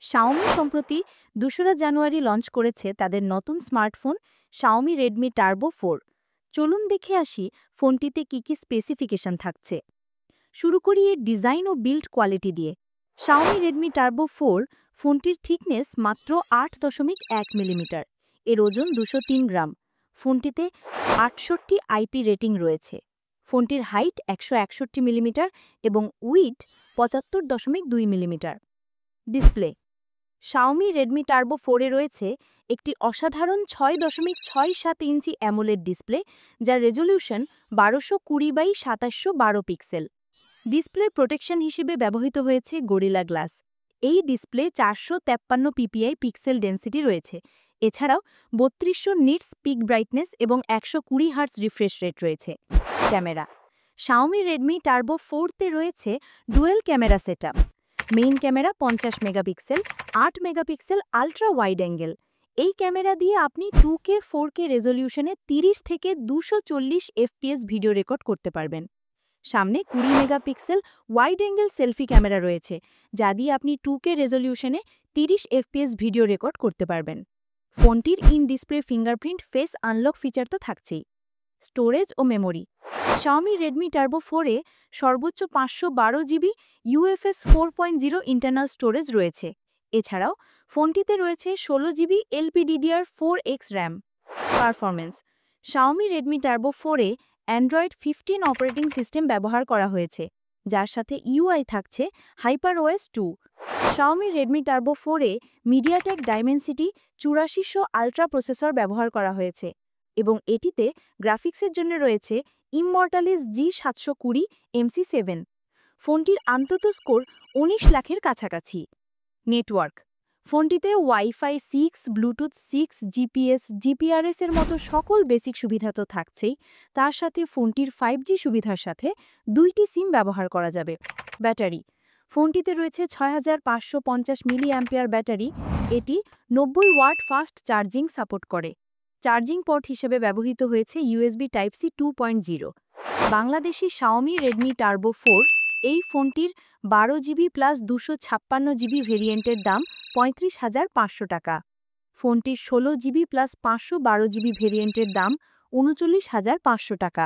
Xiaomi সম্প্রতি ২রা জানুয়ারি launch করেছে তাদের নতুন স্মার্টফোন শাওমি রেডমি টার্বো 4। চলুন দেখে আসি ফোনটিতে কি স্পেসিফিকেশন থাকছে। শুরু করি এর ডিজাইন ও বিল্ড কোয়ালিটি দিয়ে। শাওমি রেডমি টার্বো 4 ফোনটির থিকনেস মাত্র ৮.১ মিলিমিটার, এর ওজন ২০৩ গ্রাম। ফোনটিতে ৬৮ আইপি রেটিং রয়েছে। ফোনটির হাইট ১৬১ মিলিমিটার এবং উইডথ ৭৫.২ millimetre. Display Xiaomi Redmi Turbo 4-এ রয়েছে একটি অসাধারণ ৬.৬৭ ইঞ্চি অ্যামোলেড ডিসপ্লে, যার রেজোলিউশন ১২২০x২৭১২ পিক্সেল। ডিসপ্লের প্রোটেকশন হিসেবে ব্যবহৃত হয়েছে গরিলা গ্লাস। এই ডিসপ্লে ৪৫৩ পিপিআই পিক্সেল ডেন্সিটি রয়েছে। এছাড়াও ৩২০০ নিটস পিক ব্রাইটনেস এবং ১২০ হার্টজ রিফ্রেশ রেট রয়েছে। ক্যামেরা শাওমি রেডমি টার্বো 4-তে রয়েছে dual camera setup. Main camera ৫০ megapixel, ৮ megapixel ultra wide angle. এই ক্যামেরা দিয়ে আপনি 2K 4K রেজোলিউশনে ৩০ থেকে ২৪০ এফপিএস ভিডিও রেকর্ড করতে পারবেন। সামনে ২০ megapixel wide angle selfie camera রয়েছে, যা দিয়ে আপনি 2K রেজোলিউশনে ৩০ এফপিএস ভিডিও রেকর্ড করতে পারবেন। ফোনটির in display fingerprint face unlock feature তো থাকছেই। স্টোরেজ ও মেমোরি শাওমি রেডমি টার্বো 4-এ সর্বোচ্চ ৫১২ জিবি UFS 4.0 ইন্টারনাল স্টোরেজ রয়েছে। এছাড়াও ফোনটিতে রয়েছে ১৬ GB LPDDR4X RAM. Performance Xiaomi Redmi Turbo 4-এ অ্যান্ড্রয়েড 15 অপারেটিং সিস্টেম ব্যবহার করা হয়েছে, যার সাথে UI থাকছে HyperOS 2। শাওমি রেডমি টার্বো 4-এ মিডিয়াটেক ডাইমেনসিটি ৮৪০০ আলট্রা প্রসেসর ব্যবহার করা হয়েছে এবং এটিতে গ্রাফিক্সের জন্য রয়েছে ইমমর্টালিস G720 MC7। ফোনটির আন্তত স্কোর ১৯ লাখের কাছাকাছি। নেটওয়ার্ক ফোনটিতে ওয়াইফাই 6, ব্লুটুথ 6, জিপিএস, জিপিআরএস এর মতো সকল বেসিক সুবিধা তো থাকছেই, তার সাথে ফোনটির 5G সুবিধার সাথে 2টি সিম ব্যবহার করা যাবে। ব্যাটারি ফোনটিতে রয়েছে ৬৫৫০ মিলিঅ্যাম্পিয়ার ব্যাটারি। এটি ৯০ ওয়াট ফাস্ট চার্জিং সাপোর্ট করে। চার্জিং পোর্ট হিসেবে ব্যবহৃত হয়েছে USB Type-C 2.0। Bangladeshi Xiaomi Redmi turbo 4 এই ফোনটির 12 জিবি প্লাস 256 জিবি ভেরিয়েন্টের দাম ৩৫,৫০০ টাকা। ফোনটির 16 জিবি প্লাস 512 জিবি ভেরিয়েন্টের দাম ৩৯,৫০০ টাকা।